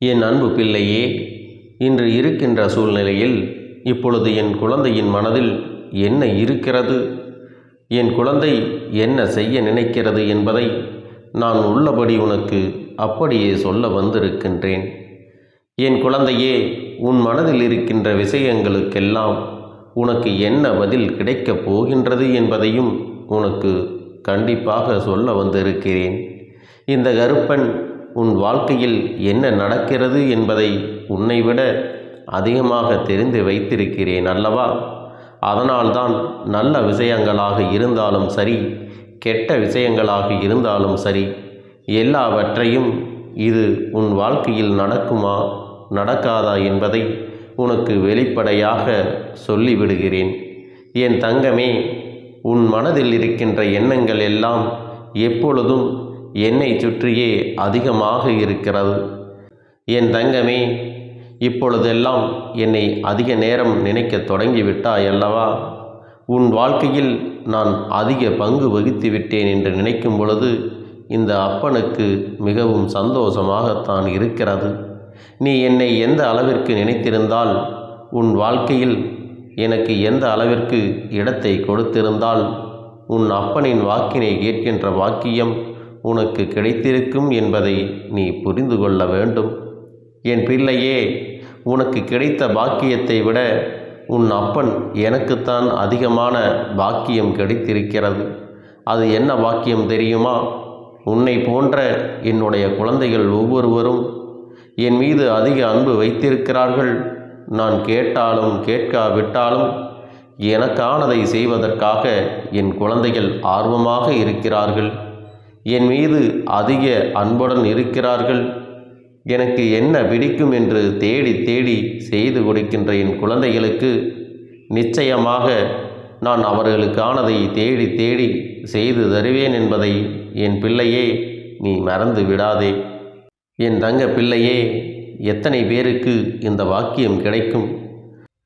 என் அன்பு பிள்ளையே, இன்று இருக்கின்ற சூழ்நிலையில் இப்பொழுது என் குழந்தையின் மனதில் என்ன இருக்கிறது, என் குழந்தை என்ன செய்ய நினைக்கிறது என்பதை நான் உள்ளபடி உனக்கு அப்படியே சொல்ல வந்திருக்கின்றேன். என் குழந்தையே, உன் மனதில் இருக்கின்ற விஷயங்களுக்கெல்லாம் உனக்கு என்ன பதில் கிடைக்கப் போகின்றது என்பதையும் உனக்கு கண்டிப்பாக சொல்ல வந்திருக்கிறேன். இந்த கருப்பன் உன் வாழ்க்கையில் என்ன நடக்கிறது என்பதை உன்னை விட அதிகமாக தெரிந்து வைத்திருக்கிறேன் அல்லவா? அதனால்தான் நல்ல விஷயங்களாக இருந்தாலும் சரி, கெட்ட விஷயங்களாக இருந்தாலும் சரி, எல்லாவற்றையும் இது உன் வாழ்க்கையில் நடக்குமா நடக்காதா என்பதை உனக்கு வெளிப்படையாக சொல்லிவிடுகிறேன். என் தங்கமே, உன் மனதில் இருக்கின்ற எண்ணங்கள் எல்லாம் எப்பொழுதும் என்னை சுற்றியே அதிகமாக இருக்கிறது. என் தங்கமே, இப்பொழுதெல்லாம் என்னை அதிக நேரம் நினைக்க தொடங்கிவிட்டாய் அல்லவா? உன் வாழ்க்கையில் நான் அதிக பங்கு வகித்து விட்டேன் என்று நினைக்கும் பொழுது இந்த அப்பனுக்கு மிகவும் சந்தோஷமாகத்தான் இருக்கிறது. நீ என்னை எந்த அளவிற்கு நினைத்திருந்தால், உன் வாழ்க்கையில் எனக்கு எந்த அளவிற்கு இடத்தை கொடுத்திருந்தால், உன் அப்பனின் வாக்கினை கேட்கின்ற வாக்கியம் உனக்கு கிடைத்திருக்கும் என்பதை நீ புரிந்து கொள்ள வேண்டும். என் பிள்ளையே, உனக்கு கிடைத்த பாக்கியத்தை விட உன் அப்பன் எனக்குத்தான் அதிகமான பாக்கியம் கிடைத்திருக்கிறது. அது என்ன பாக்கியம் தெரியுமா? உன்னை போன்ற என்னுடைய குழந்தைகள் ஒவ்வொருவரும் என் மீது அதிக அன்பு வைத்திருக்கிறார்கள். நான் கேட்டாலும் கேட்காவிட்டாலும் எனக்கானதை செய்வதற்காக என் குழந்தைகள் ஆர்வமாக இருக்கிறார்கள். என் மீது அதிக அன்புடன் இருக்கிறார்கள். எனக்கு என்ன பிடிக்கும் என்று தேடி தேடி செய்து கொடுக்கின்ற என் குழந்தைகளுக்கு நிச்சயமாக நான் அவர்களுக்கானதை தேடி தேடி செய்து தருவேன் என்பதை என் பிள்ளையே நீ மறந்து விடாதே. என் தங்க பிள்ளையே, எத்தனை பேருக்கு இந்த வாக்கியம் கிடைக்கும்?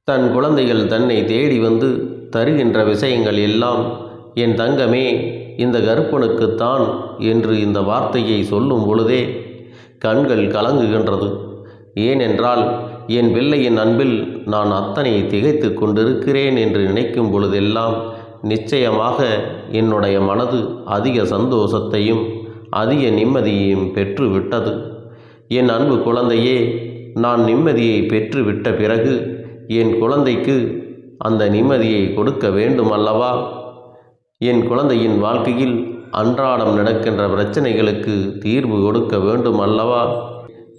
தன் குழந்தைகள் தன்னை தேடி வந்து தருகின்ற விஷயங்கள் எல்லாம் என் தங்கமே இந்த கருப்பனுக்குத்தான் என்று இந்த வார்த்தையை சொல்லும் பொழுதே கண்கள் கலங்குகின்றது. ஏனென்றால் என் பிள்ளையின் அன்பில் நான் அத்தனை திகைத்து கொண்டிருக்கிறேன் என்று நினைக்கும் பொழுதெல்லாம் நிச்சயமாக என்னுடைய மனது அதிக சந்தோஷத்தையும் அதிக நிம்மதியையும் பெற்றுவிட்டது. என் அன்பு குழந்தையே, நான் நிம்மதியை பெற்றுவிட்ட பிறகு என் குழந்தைக்கு அந்த நிம்மதியை கொடுக்க வேண்டும் அல்லவா? என் குழந்தையின் வாழ்க்கையில் அன்றாடம் நடக்கின்ற பிரச்சனைகளுக்கு தீர்வு கொடுக்க வேண்டும் அல்லவா?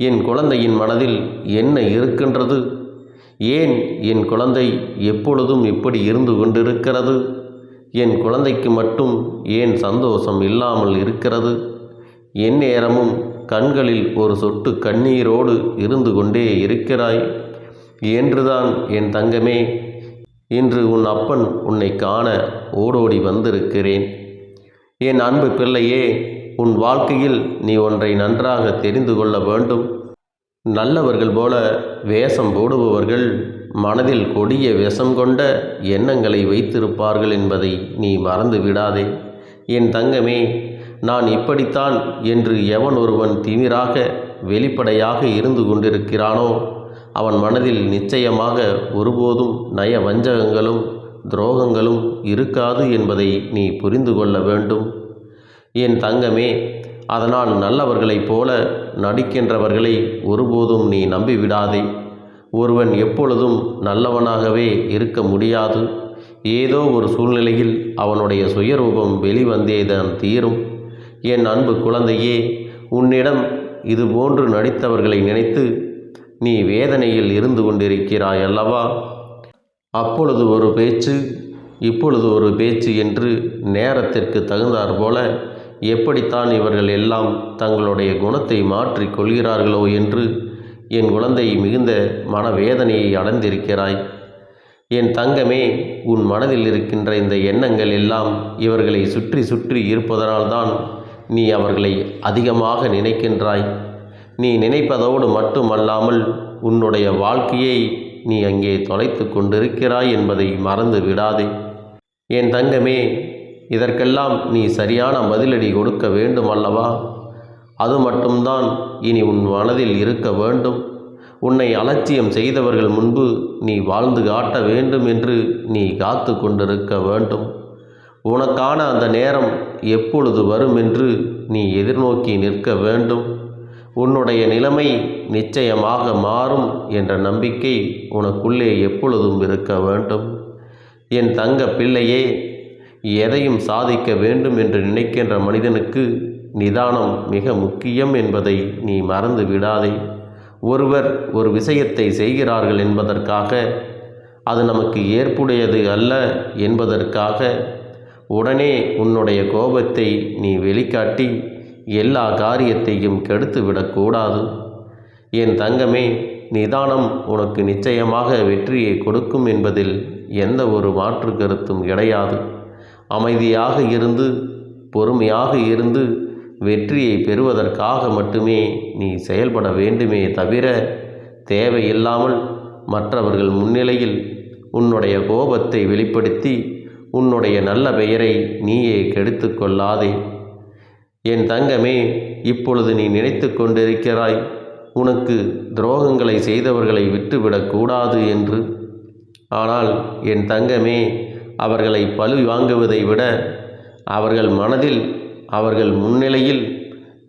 என் குழந்தையின் மனதில் என்ன இருக்கின்றது? ஏன் என் குழந்தை எப்பொழுதும் இப்படி இருந்து கொண்டிருக்கிறது? என் குழந்தைக்கு மட்டும் ஏன் சந்தோஷம் இல்லாமல் இருக்கிறது? எந்நேரமும் கண்களில் ஒரு சொட்டு கண்ணீரோடு இருந்து கொண்டே இருக்கிறாய் என்றுதான் என் தங்கமே இன்று உன் அப்பன் உன்னை காண ஓடோடி வந்திருக்கிறேன். என் அன்பு பிள்ளையே, உன் வாழ்க்கையில் நீ ஒன்றை நன்றாக தெரிந்து கொள்ள வேண்டும். நல்லவர்கள் போல வேஷம் போடுபவர்கள் மனதில் கொடிய விஷம் கொண்ட எண்ணங்களை வைத்திருப்பார்கள் என்பதை நீ மறந்து விடாதே. என் தங்கமே, நான் இப்படித்தான் என்று எவன் ஒருவன் திமிராக வெளிப்படையாக இருந்து கொண்டிருக்கிறானோ அவன் மனதில் நிச்சயமாக ஒருபோதும் நய வஞ்சகங்களும் துரோகங்களும் இருக்காது என்பதை நீ புரிந்து கொள்ள வேண்டும். என் தங்கமே, அதனால் நல்லவர்களைப் போல நடிக்கின்றவர்களை ஒருபோதும் நீ நம்பிவிடாதே. ஒருவன் எப்பொழுதும் நல்லவனாகவே இருக்க முடியாது. ஏதோ ஒரு சூழ்நிலையில் அவனுடைய சுயரூபம் வெளிவந்தேதான் தீரும். என் அன்பு குழந்தையே, உன்னிடம் இதுபோன்று நடித்தவர்களை நினைத்து நீ வேதனையில் இருந்து கொண்டிருக்கிறாய் அல்லவா? அப்பொழுது ஒரு பேச்சு, இப்பொழுது ஒரு பேச்சு என்று நேரத்திற்கு தகுந்தாற் போல எப்படித்தான் இவர்கள் எல்லாம் தங்களுடைய குணத்தை மாற்றிக் கொள்கிறார்களோ என்று என் குழந்தை மிகுந்த மனவேதனையை அடைந்திருக்கிறாய். என் தங்கமே, உன் மனதில் இருக்கின்ற இந்த எண்ணங்கள் எல்லாம் இவர்களை சுற்றி சுற்றி இருப்பதனால்தான் நீ அவர்களை அதிகமாக நினைக்கின்றாய். நீ நினைப்பதோடு மட்டுமல்லாமல் உன்னுடைய வாழ்க்கையை நீ அங்கே தொலைத்து கொண்டிருக்கிறாய் என்பதை மறந்து விடாதே. என் தங்கமே, இதற்கெல்லாம் நீ சரியான பதிலடி கொடுக்க வேண்டும் அல்லவா? அது மட்டும்தான் இனி உன் மனதில் இருக்க வேண்டும். உன்னை அலட்சியம் செய்தவர்கள் முன்பு நீ வாழ்ந்து காட்ட வேண்டும் என்று நீ காத்து கொண்டிருக்க வேண்டும். உனக்கான அந்த நேரம் எப்பொழுது வரும் என்று நீ எதிர்நோக்கி நிற்க வேண்டும். உன்னுடைய நிலைமை நிச்சயமாக மாறும் என்ற நம்பிக்கை உனக்குள்ளே எப்பொழுதும் இருக்க வேண்டும். என் தங்க பிள்ளையே, எதையும் சாதிக்க வேண்டும் என்று நினைக்கின்ற மனிதனுக்கு நிதானம் மிக முக்கியம் என்பதை நீ மறந்து விடாதே. ஒருவர் ஒரு விஷயத்தை செய்கிறார்கள் என்பதற்காக, அது நமக்கு ஏற்புடையது அல்ல என்பதற்காக உடனே உன்னுடைய கோபத்தை நீ வெளிக்காட்டி எல்லா காரியத்தையும் கெடுத்துவிடக்கூடாது. என் தங்கமே, நிதானம் உனக்கு நிச்சயமாக வெற்றியை கொடுக்கும் என்பதில் எந்த ஒரு மாற்று கருத்தும் கிடையாது. அமைதியாக இருந்து பொறுமையாக இருந்து வெற்றியை பெறுவதற்காக மட்டுமே நீ செயல்பட வேண்டுமே தவிர, தேவையில்லாமல் மற்றவர்கள் முன்னிலையில் உன்னுடைய கோபத்தை வெளிப்படுத்தி உன்னுடைய நல்ல பெயரை நீயே கெடுத்து கொள்ளாதே. என் தங்கமே, இப்பொழுது நீ நினைத்து கொண்டிருக்கிறாய் உனக்கு துரோகங்களை செய்தவர்களை விட்டுவிடக்கூடாது என்று. ஆனால் என் தங்கமே, அவர்களை பழி வாங்குவதை விட அவர்கள் மனதில், அவர்கள் முன்னிலையில்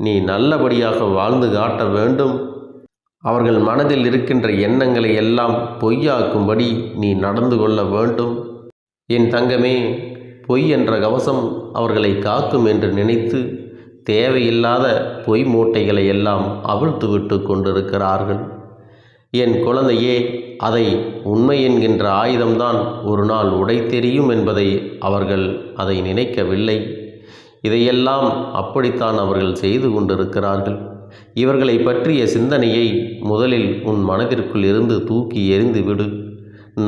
நீ நல்லபடியாக வாழ்ந்து காட்ட வேண்டும். அவர்கள் மனதில் இருக்கின்ற எண்ணங்களை எல்லாம் பொய்யாக்கும்படி நீ நடந்து கொள்ள வேண்டும். என் தங்கமே, பொய் என்ற கவசம் அவர்களை காக்கும் என்று நினைத்து தேவையில்லாத பொய் மூட்டைகளை எல்லாம் அவிழ்த்து விட்டு கொண்டிருக்கிறார்கள். என் குழந்தையே, அதை உண்மை என்கின்ற ஆயுதம்தான் ஒரு நாள் உடைத்தெறியும் என்பதை அவர்கள் அதை நினைக்கவில்லை. இதையெல்லாம் அப்படித்தான் அவர்கள் செய்து கொண்டிருக்கிறார்கள். இவர்களை பற்றிய சிந்தனையை முதலில் உன் மனதிற்குள் இருந்து தூக்கி எறிந்து விடு.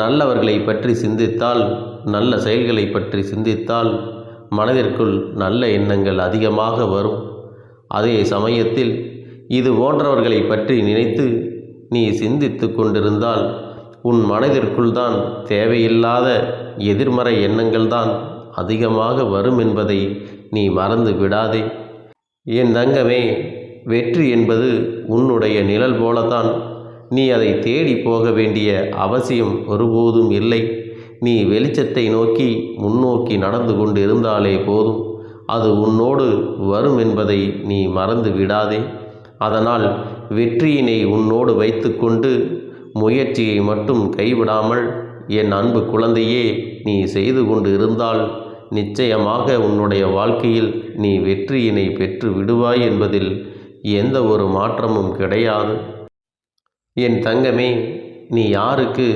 நல்லவர்களை பற்றி சிந்தித்தால், நல்ல செயல்களை பற்றி சிந்தித்தால் மனதிற்குள் நல்ல எண்ணங்கள் அதிகமாக வரும். அதே சமயத்தில் இது போன்றவர்களை பற்றி நினைத்து நீ சிந்தித்து கொண்டிருந்தால் உன் மனதிற்குள் தான் தேவையில்லாத எதிர்மறை எண்ணங்கள் தான் அதிகமாக வரும் என்பதை நீ மறந்து விடாதே. என் தங்கமே, வெற்றி என்பது உன்னுடைய நிழல் போலத்தான். நீ அதை தேடி போக வேண்டிய அவசியம் ஒருபோதும் இல்லை. நீ வெளிச்சத்தை நோக்கி முன்னோக்கி நடந்து கொண்டு இருந்தாலே போதும், அது உன்னோடு வரும் என்பதை நீ மறந்து விடாதே. அதனால் வெற்றியினை உன்னோடு வைத்துக்கொண்டு முயற்சியை மட்டும் கைவிடாமல் என் அன்பு குழந்தையே நீ செய்து கொண்டு இருந்தால் நிச்சயமாக உன்னுடைய வாழ்க்கையில் நீ வெற்றியினை பெற்று விடுவாய் என்பதில் எந்த ஒரு மாற்றமும் கிடையாது. என் தங்கமே, நீ யாருக்கு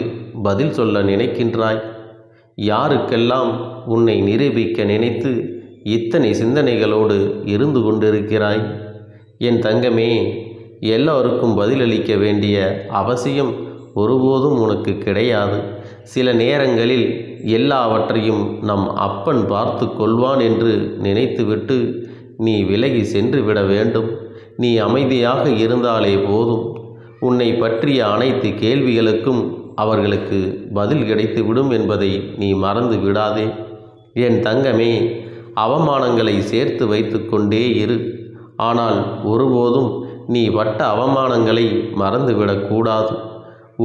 பதில் சொல்ல நினைக்கின்றாய்? யாருக்கெல்லாம் உன்னை நிரூபிக்க நினைத்து இத்தனை சிந்தனைகளோடு இருந்து கொண்டிருக்கிறாய்? என் தங்கமே, எல்லோருக்கும் பதிலளிக்க வேண்டிய அவசியம் ஒருபோதும் உனக்கு கிடையாது. சில நேரங்களில் எல்லாவற்றையும் நம் அப்பன் பார்த்து கொள்வான் என்று நினைத்துவிட்டு நீ விலகி சென்று விட வேண்டும். நீ அமைதியாக இருந்தாலே போதும். உன்னை பற்றிய அனைத்து கேள்விகளுக்கும் அவர்களுக்கு பதில் கிடைத்துவிடும் என்பதை நீ மறந்து விடாதே. என் தங்கமே, அவமானங்களை சேர்த்து வைத்து கொண்டே இரு. ஆனால் ஒருபோதும் நீ பட்ட அவமானங்களை மறந்துவிடக்கூடாது.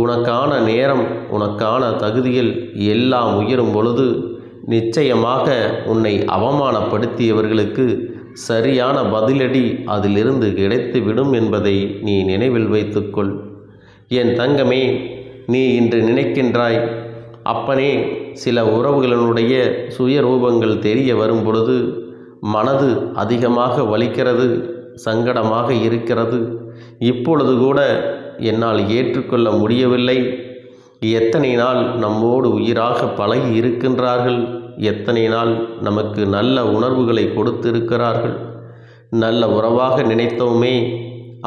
உனக்கான நேரம், உனக்கான தகுதியில் எல்லாம் உயரும் பொழுது நிச்சயமாக உன்னை அவமானப்படுத்தியவர்களுக்கு சரியான பதிலடி அதிலிருந்து கிடைத்துவிடும் என்பதை நீ நினைவில் வைத்துக்கொள். என் தங்கமே, நீ இன்று நினைக்கின்றாய், அப்பனே, சில உறவுகளினுடைய சுயரூபங்கள் தெரிய வரும் பொழுது மனது அதிகமாக வலிக்கிறது, சங்கடமாக இருக்கிறது. இப்பொழுது கூட என்னால் ஏற்றுக்கொள்ள முடியவில்லை. எத்தனை நாள் நம்மோடு உயிராக பழகி இருக்கின்றார்கள், எத்தனை நாள் நமக்கு நல்ல உணர்வுகளை கொடுத்திருக்கிறார்கள். நல்ல உறவாக நினைத்தோமே,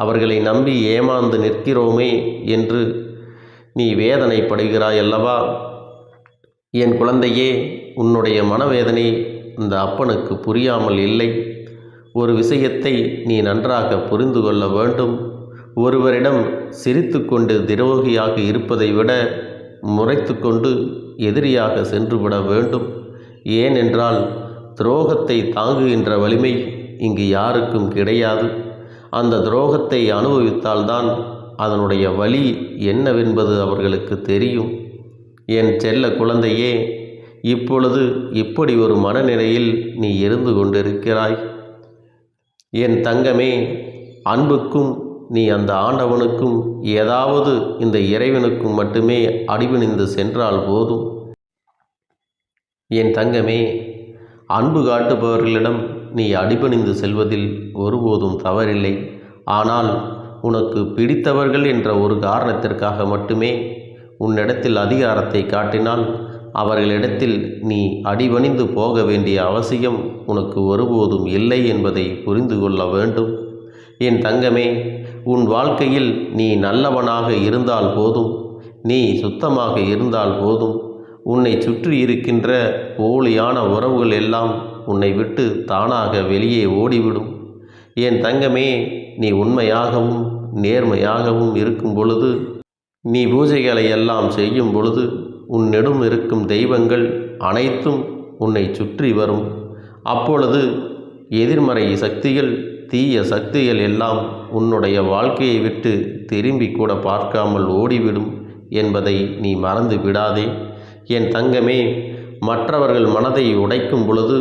அவர்களை நம்பி ஏமாந்து நிற்கிறோமே என்று நீ வேதனைப்படுகிறாய் அல்லவா? என் குழந்தையே, உன்னுடைய மனவேதனை இந்த அப்பனுக்கு புரியாமல் இல்லை. ஒரு விஷயத்தை நீ நன்றாக புரிந்து கொள்ள வேண்டும். ஒருவரிடம் சிரித்து கொண்டு துரோகியாக இருப்பதை விட முறைத்து கொண்டு எதிரியாக சென்றுவிட வேண்டும். ஏனென்றால் துரோகத்தை தாங்குகின்ற வலிமை இங்கு யாருக்கும் கிடையாது. அந்த துரோகத்தை அனுபவித்தால்தான் அதனுடைய வலி என்னவென்பது அவர்களுக்கு தெரியும். என் செல்ல குழந்தையே, இப்பொழுது இப்படி ஒரு மனநிலையில் நீ இருந்து கொண்டிருக்கிறாய். என் தங்கமே, அன்புக்கும் நீ அந்த ஆண்டவனுக்கும் ஏதாவது இந்த இறைவனுக்கும் மட்டுமே அடிபணிந்து சென்றால் போதும். என் தங்கமே, அன்பு காட்டுபவர்களிடம் நீ அடிபணிந்து செல்வதில் ஒருபோதும் தவறில்லை. ஆனால் உனக்கு பிடித்தவர்கள் என்ற ஒரு காரணத்திற்காக மட்டுமே உன்னிடத்தில் அதிகாரத்தை காட்டினால் அவர்களிடத்தில் நீ அடிபணிந்து போக வேண்டிய அவசியம் உனக்கு ஒருபோதும் இல்லை என்பதை புரிந்து கொள்ள வேண்டும். என் தங்கமே, உன் வாழ்க்கையில் நீ நல்லவனாக இருந்தால் போதும், நீ சுத்தமாக இருந்தால் போதும். உன்னை சுற்றி இருக்கின்ற போலியான உறவுகள் எல்லாம் உன்னை விட்டு தானாக வெளியே ஓடிவிடும். என் தங்கமே, நீ உண்மையாகவும் நேர்மையாகவும் இருக்கும் பொழுது, நீ பூஜைகளை எல்லாம் செய்யும் பொழுது உன்னிடம் இருக்கும் தெய்வங்கள் அனைத்தும் உன்னை சுற்றி வரும். அப்பொழுது எதிர்மறை சக்திகள், தீய சக்திகள் எல்லாம் உன்னுடைய வாழ்க்கையை விட்டு திரும்பி கூட பார்க்காமல் ஓடிவிடும் என்பதை நீ மறந்து விடாதே. என் தங்கமே, மற்றவர்கள் மனதை உடைக்கும் பொழுது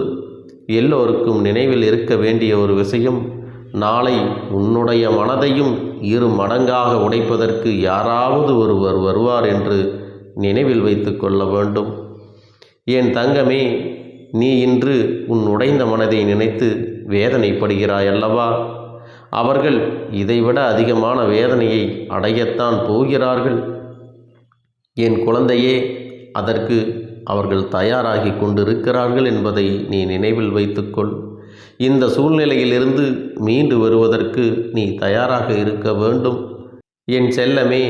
எல்லோருக்கும் நினைவில் இருக்க வேண்டிய ஒரு விஷயம், நாளை உன்னுடைய மனதையும் 2 மடங்காக உடைப்பதற்கு யாராவது ஒருவர் வருவார் என்று நினைவில் வைத்து கொள்ள வேண்டும். என் தங்கமே, நீ இன்று உன் உடைந்த மனதை நினைத்து வேதனைப்படுகிறாய் அல்லவா? அவர்கள் இதைவிட அதிகமான வேதனையை அடையத்தான் போகிறார்கள். என் குழந்தையே, அதற்கு அவர்கள் தயாராகி கொண்டிருக்கிறார்கள் என்பதை நீ நினைவில் வைத்துக்கொள். இந்த சூழ்நிலையிலிருந்து மீண்டு வருவதற்கு நீ தயாராக இருக்க வேண்டும். என் செல்லமே,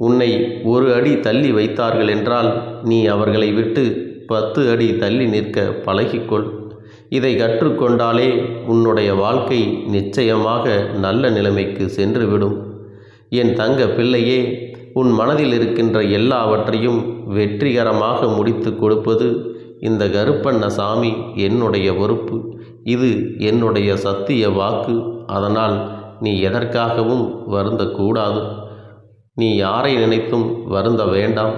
உன்னை 1 அடி தள்ளி வைத்தார்கள் என்றால் நீ அவர்களை விட்டு 10 அடி தள்ளி நிற்க பழகிக்கொள். இதை கற்றுக்கொண்டாலே உன்னுடைய வாழ்க்கை நிச்சயமாக நல்ல நிலைமைக்கு சென்றுவிடும். என் தங்க பிள்ளையே, உன் மனதில் இருக்கின்ற எல்லாவற்றையும் வெற்றிகரமாக முடித்து கொடுப்பது இந்த கருப்பண்ணசாமி என்னுடைய பொறுப்பு. இது என்னுடைய சத்திய வாக்கு. அதனால் நீ எதற்காகவும் வருந்தக்கூடாது. நீ யாரை நினைத்தும் வருந்த வேண்டாம்.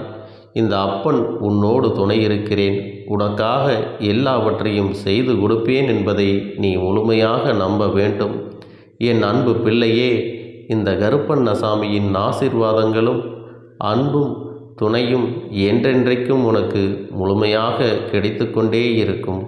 இந்த அப்பன் உன்னோடு துணை இருக்கிறேன். உனக்காக எல்லாவற்றையும் செய்து கொடுப்பேன் என்பதை நீ முழுமையாக நம்ப வேண்டும். என் அன்பு பிள்ளையே, இந்த கருப்பண்ணசாமியின் ஆசீர்வாதங்களும் அன்பும் துணையும் என்றென்றைக்கும் உனக்கு முழுமையாக கிடைத்து கொண்டே இருக்கும்.